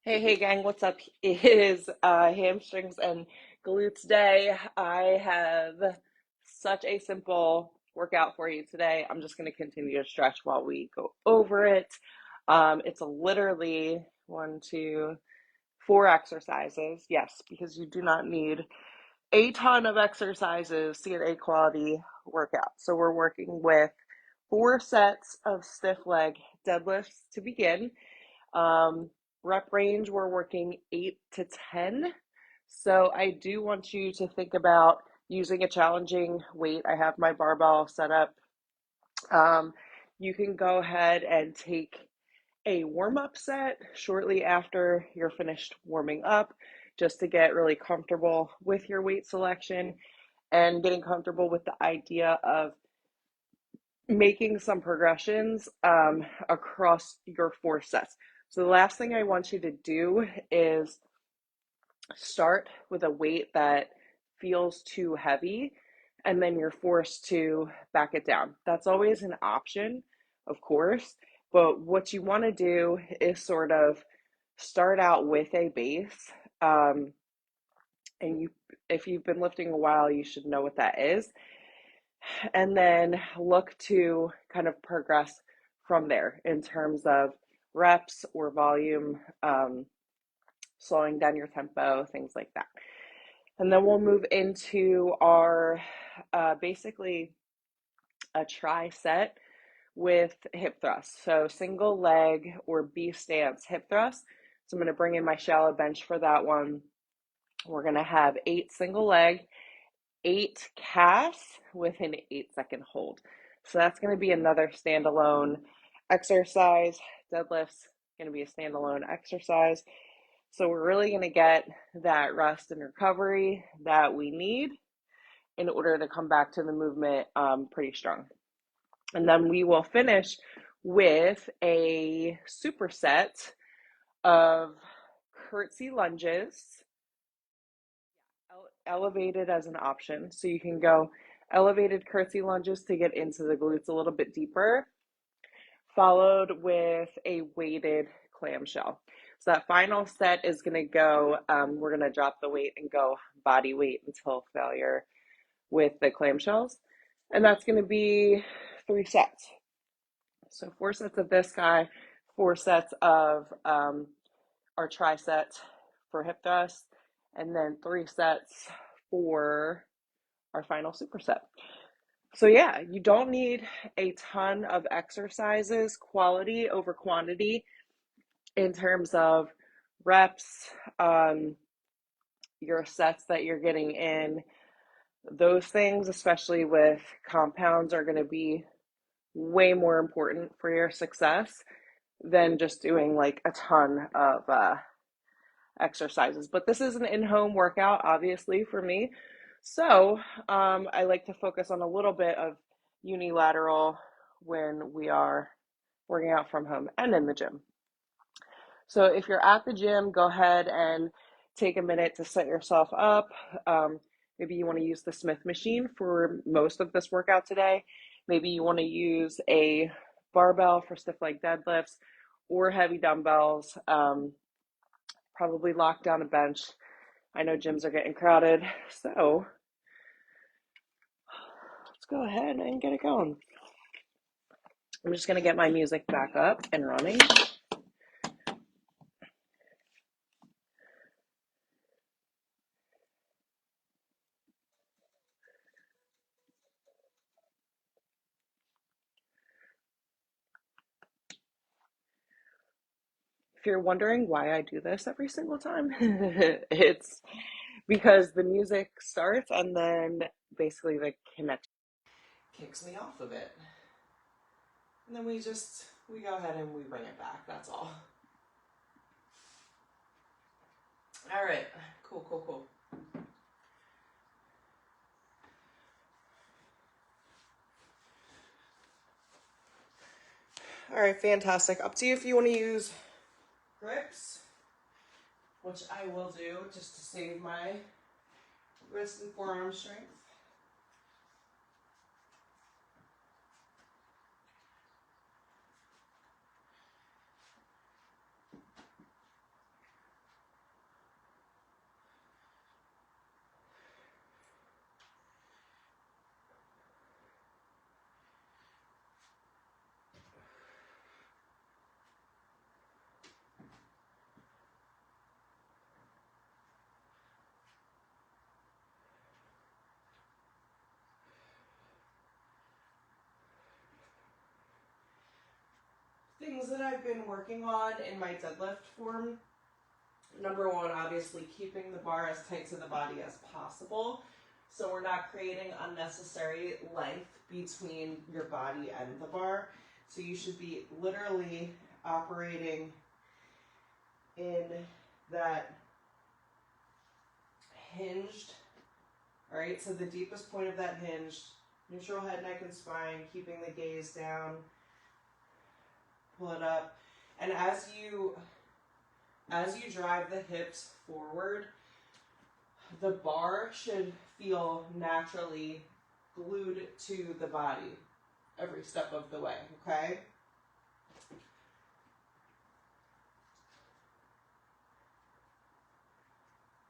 Hey gang, what's up? It is hamstrings and glutes day. I have such a simple workout for you today. I'm just going to continue to stretch while we go over it. It's literally one, two, four exercises. Yes, because you do not need a ton of exercises to get a quality workout. So we're working with four sets of stiff leg deadlifts to begin. Um, Rep range, we're working 8 to 10. So I do want you to think about using a challenging weight. I have my barbell set up. Um, you can go ahead and take a warm up set shortly after you're finished warming up, just to get really comfortable with your weight selection and getting comfortable with the idea of making some progressions across your four sets. So the last thing I want you to do is start with a weight that feels too heavy and then you're forced to back it down. That's always an option, of course, but what you want to do is sort of start out with a base. Um, and if you've been lifting a while, you should know what that is, and then look to kind of progress from there in terms of reps or volume, slowing down your tempo, things like that. And then we'll move into our basically a tri set with hip thrusts. So single leg or B stance hip thrust. So I'm going to bring in my shallow bench for that one. We're going to have 8 single leg, 8 casts with an 8-second hold. So that's going to be another standalone exercise. Deadlifts going to be a standalone exercise. So we're really going to get that rest and recovery that we need in order to come back to the movement pretty strong. And then we will finish with a superset of curtsy lunges, elevated as an option. So you can go elevated curtsy lunges to get into the glutes a little bit deeper, followed with a weighted clamshell. So that final set is going to go, we're going to drop the weight and go body weight until failure with the clamshells. And that's going to be 3 sets. So 4 sets of this guy, 4 sets of our triceps for hip thrust, and then 3 sets for our final superset. So yeah, you don't need a ton of exercises, quality over quantity in terms of reps, your sets that you're getting in. Those things, especially with compounds, are going to be way more important for your success than just doing like a ton of exercises. But this is an in-home workout, obviously, for me. So I like to focus on a little bit of unilateral when we are working out from home and in the gym. So if you're at the gym, go ahead and take a minute to set yourself up. Maybe you want to use the Smith machine for most of this workout today. Maybe you want to use a barbell for stiff leg deadlifts or heavy dumbbells. Probably lock down a bench. I know gyms are getting crowded, so let's go ahead and get it going. I'm just going to get my music back up and running. If you're wondering why I do this every single time, it's because the music starts and then basically the connection kicks me off of it. And then we go ahead and we bring it back. That's all. All right. Cool. All right, fantastic. Up to you if you want to use grips, which I will do just to save my wrist and forearm strength. things that I've been working on in my deadlift form, number one, obviously keeping the bar as tight to the body as possible, so we're not creating unnecessary length between your body and the bar. So you should be literally operating in that hinged, all right, so the deepest point of that hinged, neutral head, neck, and spine, keeping the gaze down, pull it up, and as you drive the hips forward, the bar should feel naturally glued to the body every step of the way, okay?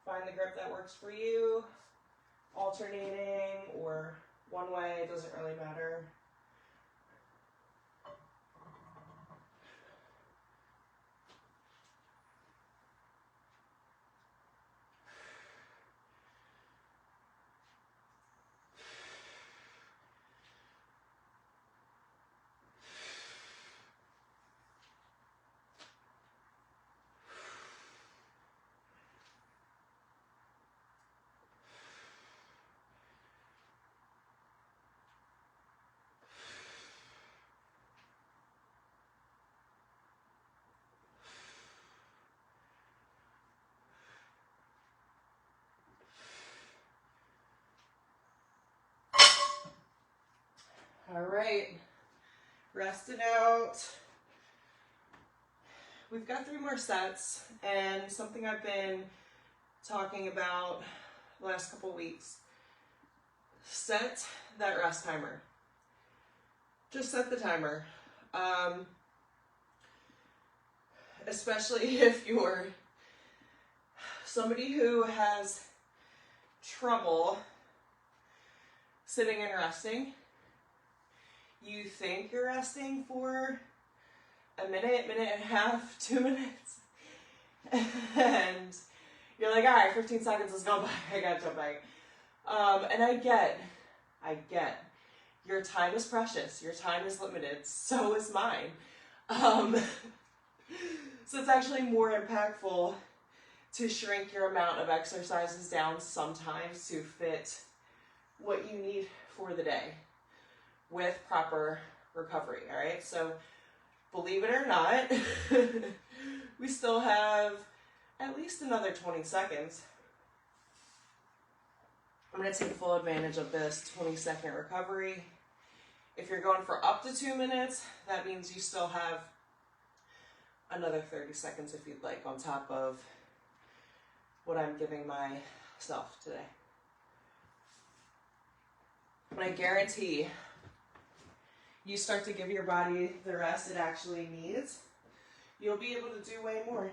Find the grip that works for you, alternating or one way, it doesn't really matter. All right, rest it out. We've got 3 more sets, and something I've been talking about the last couple weeks. Set that rest timer. Just set the timer. Especially if you're somebody who has trouble sitting and resting. You think you're resting for a minute, minute and a half, 2 minutes, and you're like, all right, 15 seconds has gone by, I gotta jump back. And I get, your time is precious, your time is limited, so is mine. So it's actually more impactful to shrink your amount of exercises down sometimes to fit what you need for the day with proper recovery, all right? So believe it or not, we still have at least another 20 seconds. I'm gonna take full advantage of this 20-second recovery. If you're going for up to 2 minutes, that means you still have another 30 seconds if you'd like on top of what I'm giving myself today. But I guarantee you start to give your body the rest it actually needs, you'll be able to do way more.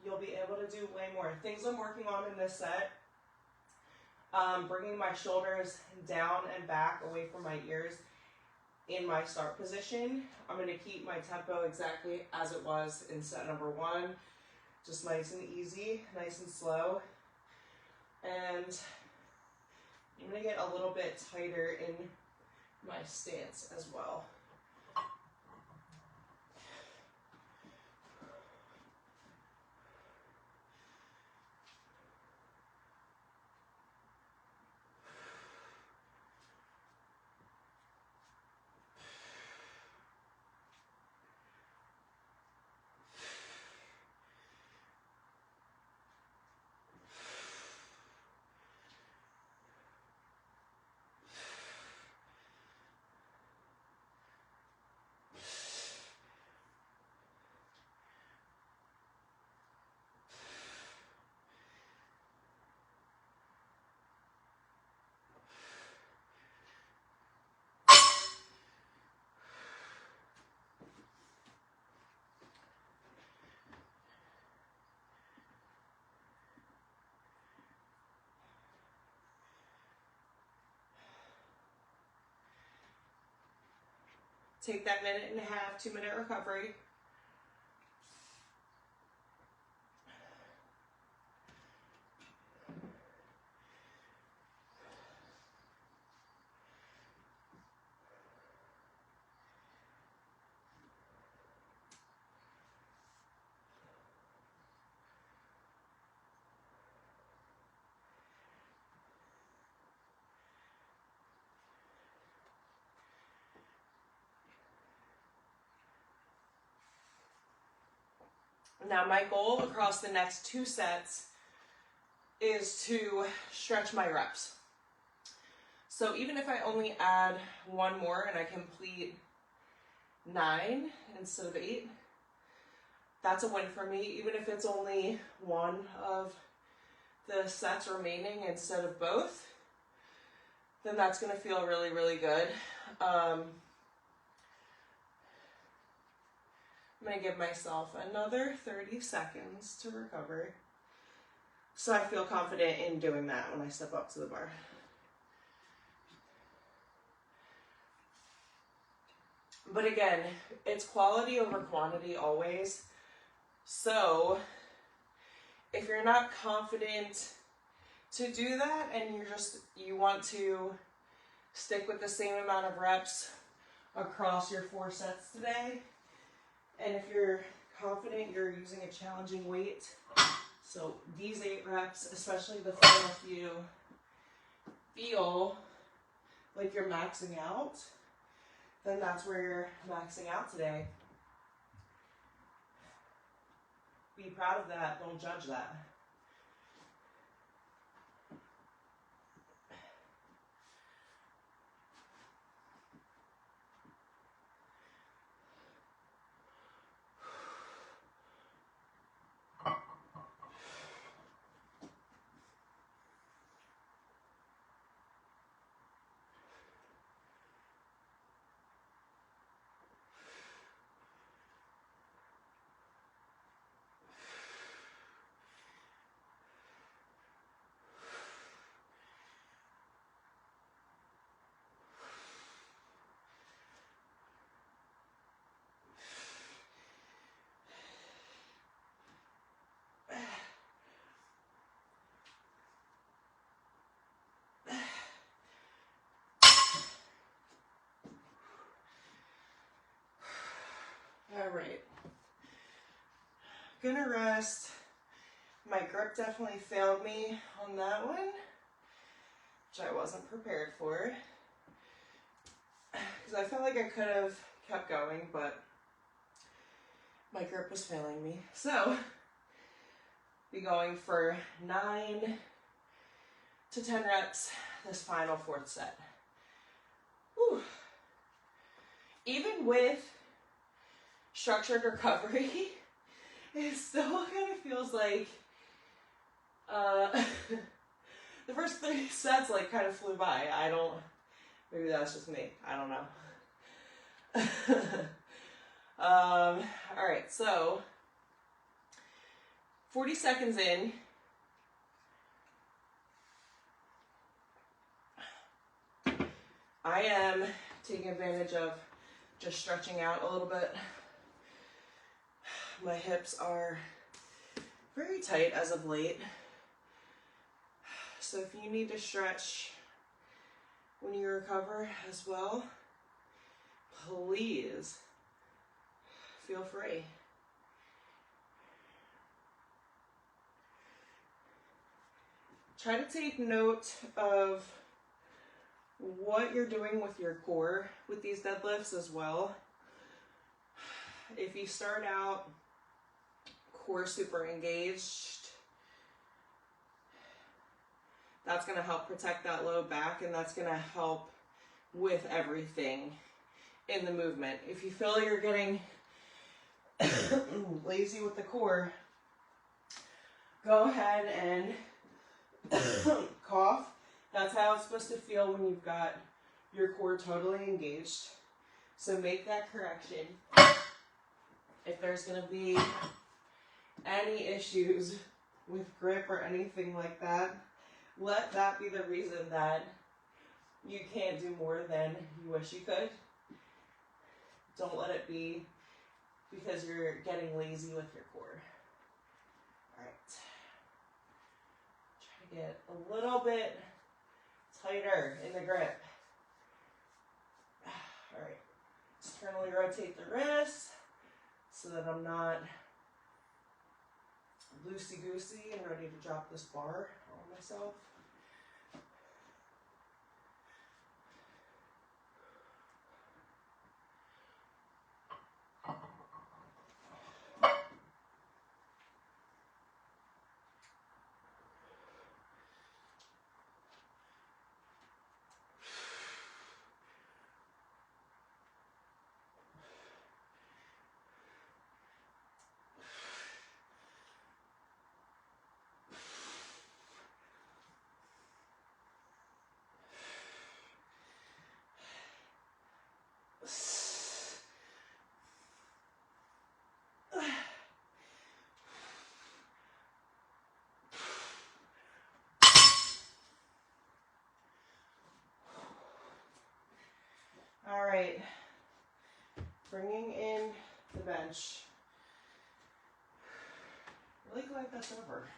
You'll be able to do way more. Things I'm working on in this set, bringing my shoulders down and back away from my ears in my start position. I'm going to keep my tempo exactly as it was in set number 1. Just nice and easy, nice and slow. And I'm going to get a little bit tighter in my stance as well. Take that minute and a half, 2 minute recovery. Now my goal across the next 2 sets is to stretch my reps. So even if I only add 1 more and I complete 9 instead of 8, that's a win for me. Even if it's only 1 of the sets remaining instead of both, then that's going to feel really, really good. I'm going to give myself another 30 seconds to recover, so I feel confident in doing that when I step up to the bar. But again, it's quality over quantity always. So if you're not confident to do that and you want to stick with the same amount of reps across your 4 sets today, and if you're confident you're using a challenging weight, so these 8 reps, especially the final few, feel like you're maxing out, then that's where you're maxing out today. Be proud of that. Don't judge that. All right. Gonna rest. My grip definitely failed me on that one, which I wasn't prepared for, because I felt like I could have kept going, but my grip was failing me. So, be going for 9 to 10 reps this final 4th set. Whew. Even with structured recovery, it still kind of feels like the first 3 sets like kind of flew by. Maybe that's just me. I don't know. All right, so 40 seconds in. I am taking advantage of just stretching out a little bit. My hips are very tight as of late. So if you need to stretch when you recover as well, please feel free. Try to take note of what you're doing with your core with these deadlifts as well. If you start out core super engaged, that's going to help protect that low back, and that's going to help with everything in the movement. If you feel like you're getting lazy with the core, go ahead and cough. That's how it's supposed to feel when you've got your core totally engaged. So make that correction. If there's going to be any issues with grip or anything like that, let that be the reason that you can't do more than you wish you could. Don't let it be because you're getting lazy with your core. All right. Try to get a little bit tighter in the grip. All right. Externally rotate the wrist so that I'm not loosey-goosey and ready to drop this bar on myself. Bringing in the bench. Really glad that's over.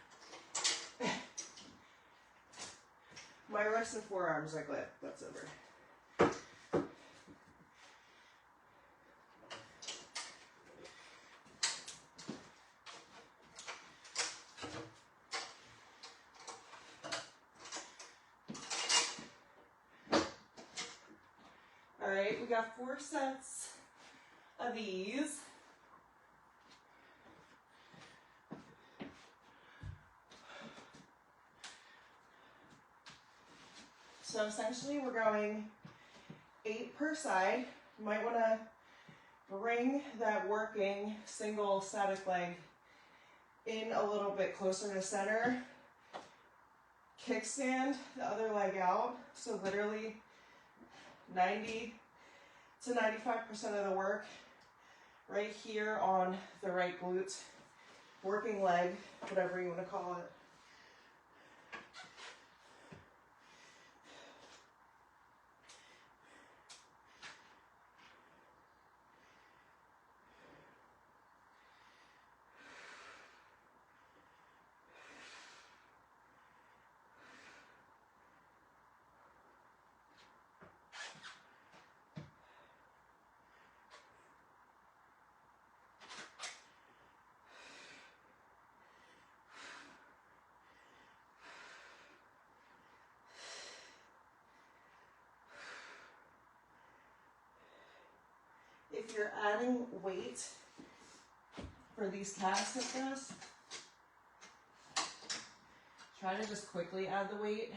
My wrists and forearms are glad that's over. All right, we got 4 sets of these. So essentially we're going 8 per side. You might want to bring that working single static leg in a little bit closer to center. Kickstand the other leg out. So literally 90 to 95% of the work right here on the right glute, working leg, whatever you want to call it. If you're adding weight for these calves like this, try to just quickly add the weight.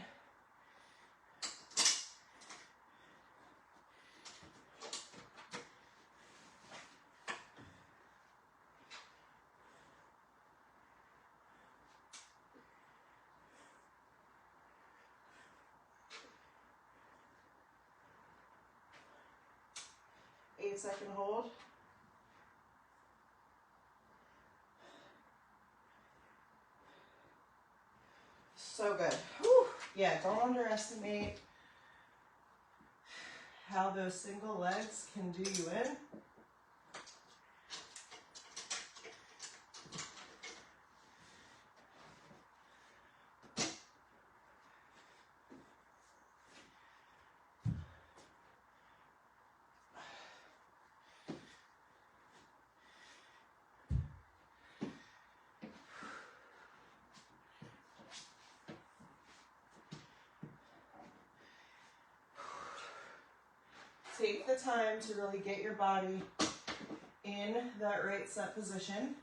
Second hold. So good. Whew. Yeah, don't underestimate how those single legs can do you in. Take the time to really get your body in that right set position.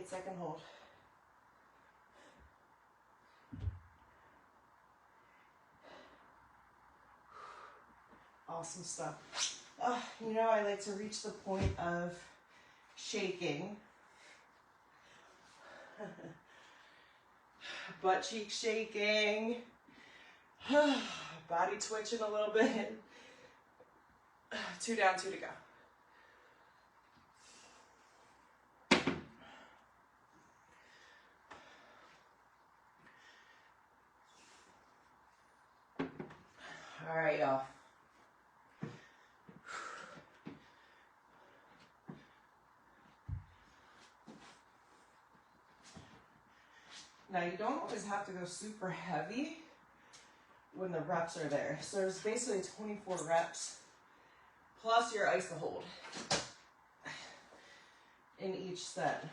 Second hold. Awesome stuff. You know, I like to reach the point of shaking. Butt cheek shaking. Body twitching a little bit. 2 down, 2 to go. All right, y'all. Now, you don't always have to go super heavy. when the reps are there. So there's basically 24 reps plus your ice to hold in each set.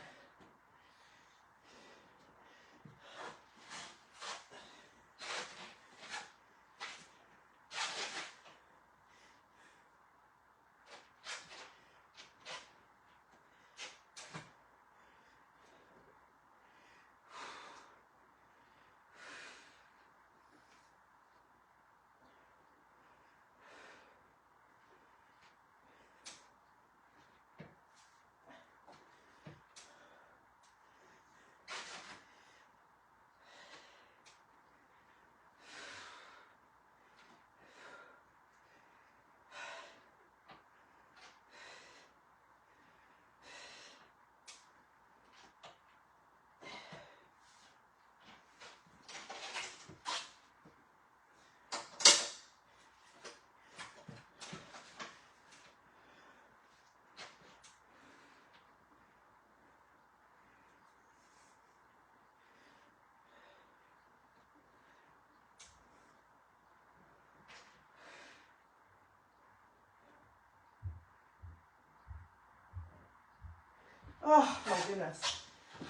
Oh my goodness.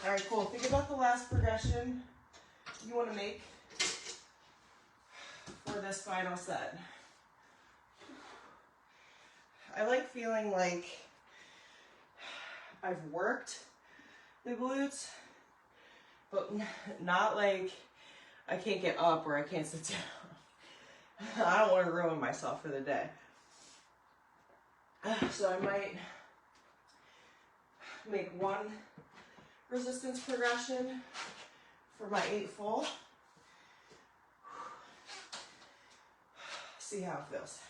All right, cool. Think about the last progression you want to make for this final set. I like feeling like I've worked the glutes, but not like I can't get up or I can't sit down. I don't want to ruin myself for the day. So I might make one resistance progression for my 8 full. See how it feels.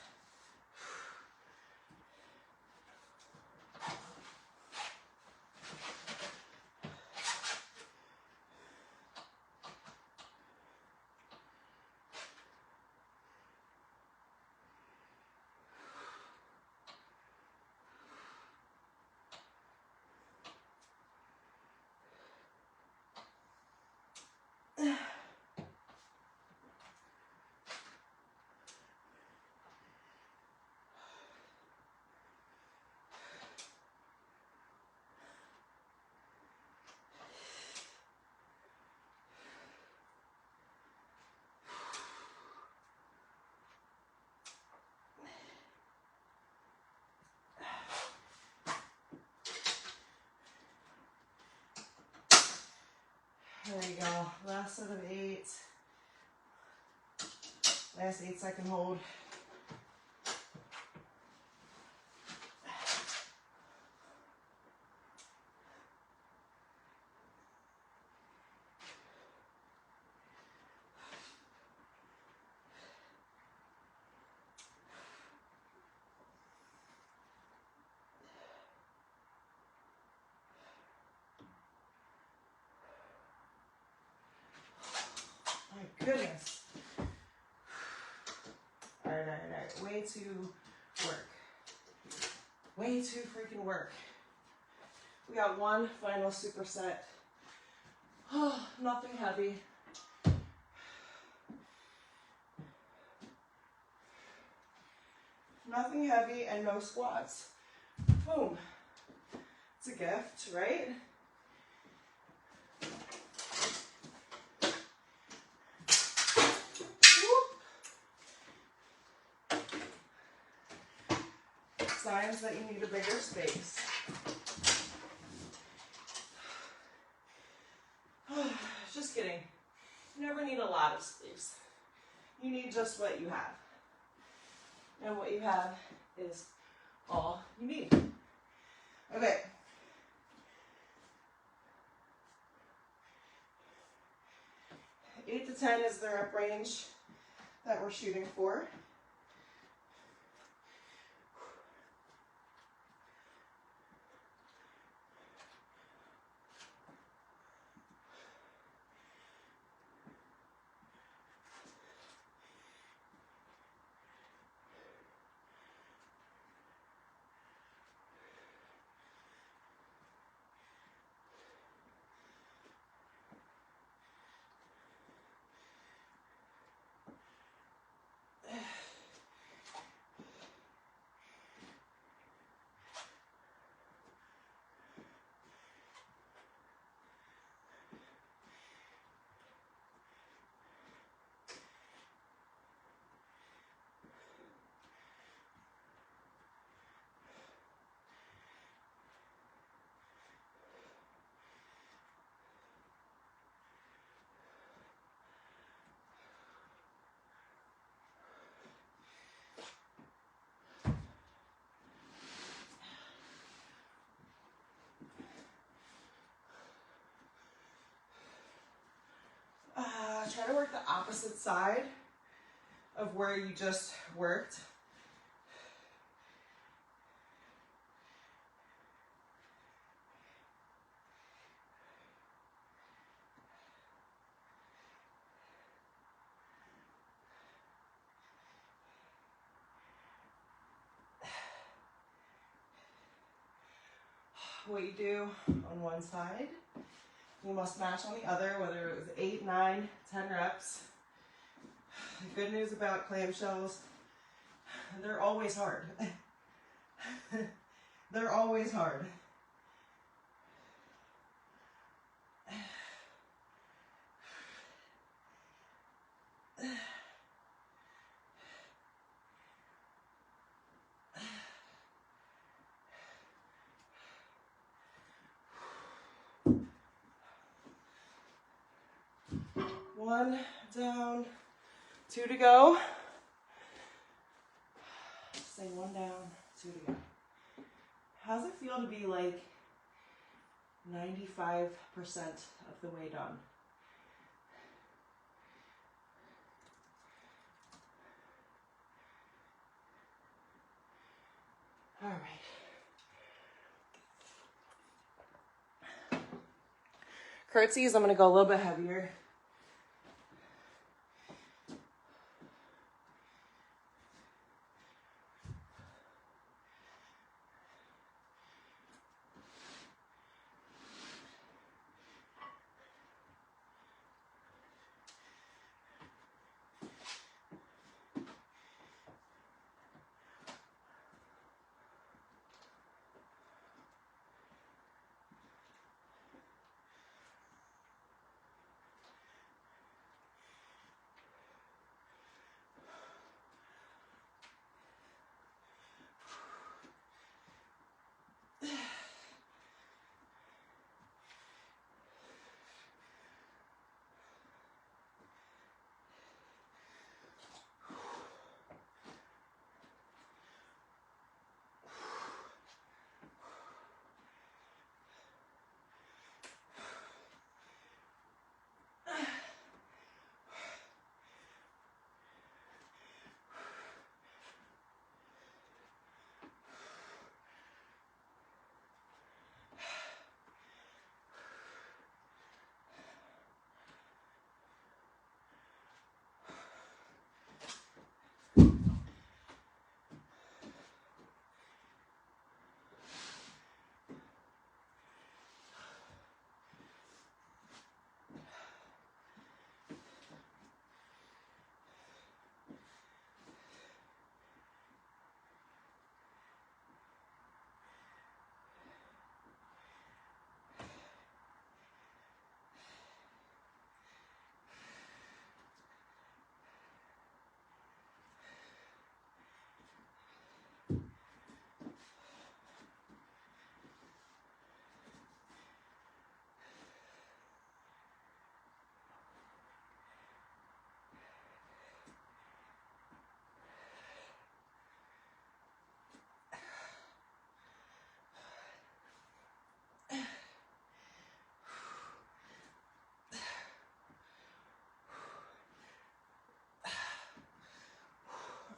There you go. Last set of 8. Last 8-second hold. My goodness. All right. Way to work. Way to freaking work. We got one final superset. Oh, nothing heavy. Nothing heavy and no squats. Boom. It's a gift, right? Signs that you need a bigger space. Just kidding. You never need a lot of space. You need just what you have. And what you have is all you need. Okay. Eight to 10 is the rep range that we're shooting for. try to work the opposite side of where you just worked. What you do on one side, you must match on the other, whether it was 8, 9, 10 reps. The good news about clamshells, they're always hard. They're always hard. One down, 2 to go. Say 1 down, 2 to go. How's it feel to be like 95% of the way done? All right. Curtsies, I'm gonna go a little bit heavier.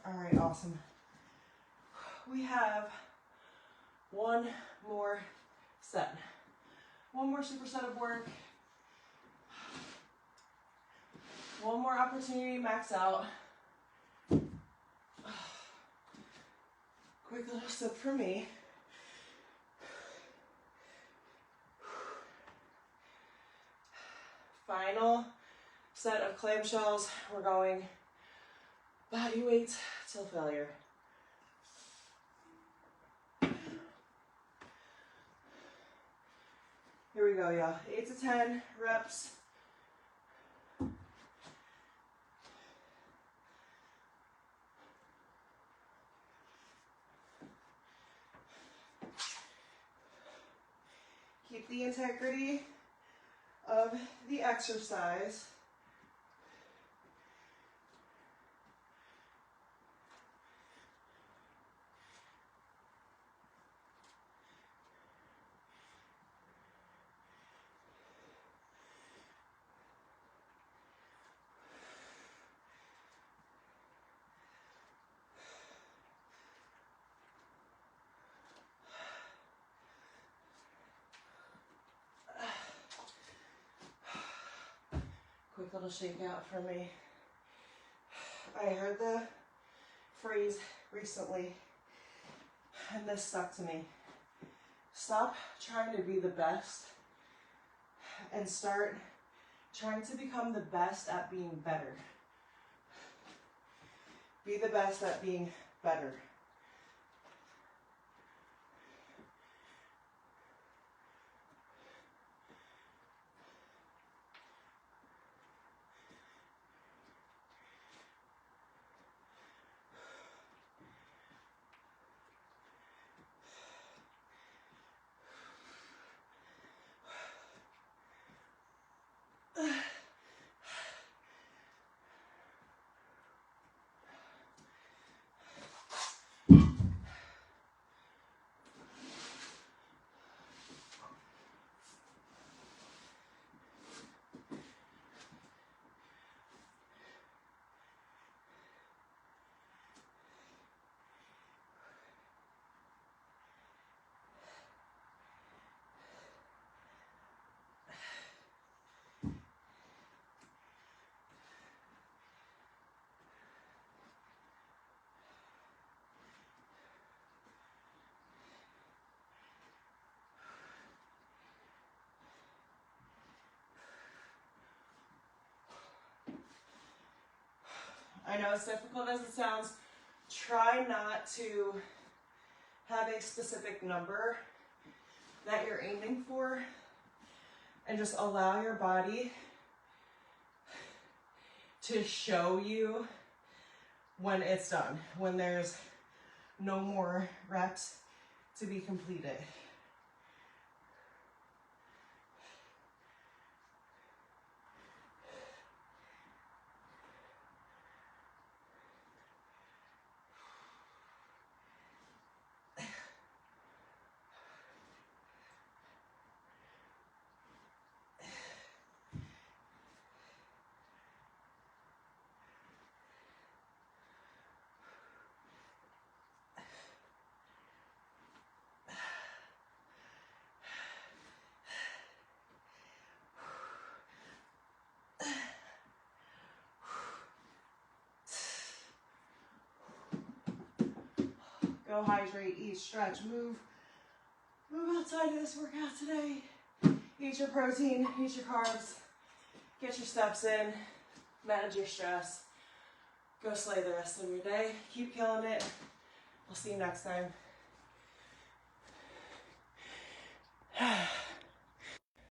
All right, awesome. We have one more set. One more superset of work. One more opportunity to max out. Quick little sip for me. Final set of clamshells. We're going body weight till failure. Here we go, y'all. 8 to 10 reps. Keep the integrity of the exercise. quick little shakeout for me. I heard the phrase recently, and this stuck to me. Stop trying to be the best and start trying to become the best at being better. Be the best at being better. I know as difficult as it sounds, try not to have a specific number that you're aiming for, and just allow your body to show you when it's done, when there's no more reps to be completed. Go hydrate, eat, stretch, move outside of this workout today. Eat your protein, eat your carbs, get your steps in, manage your stress. Go slay the rest of your day. Keep killing it. I'll see you next time.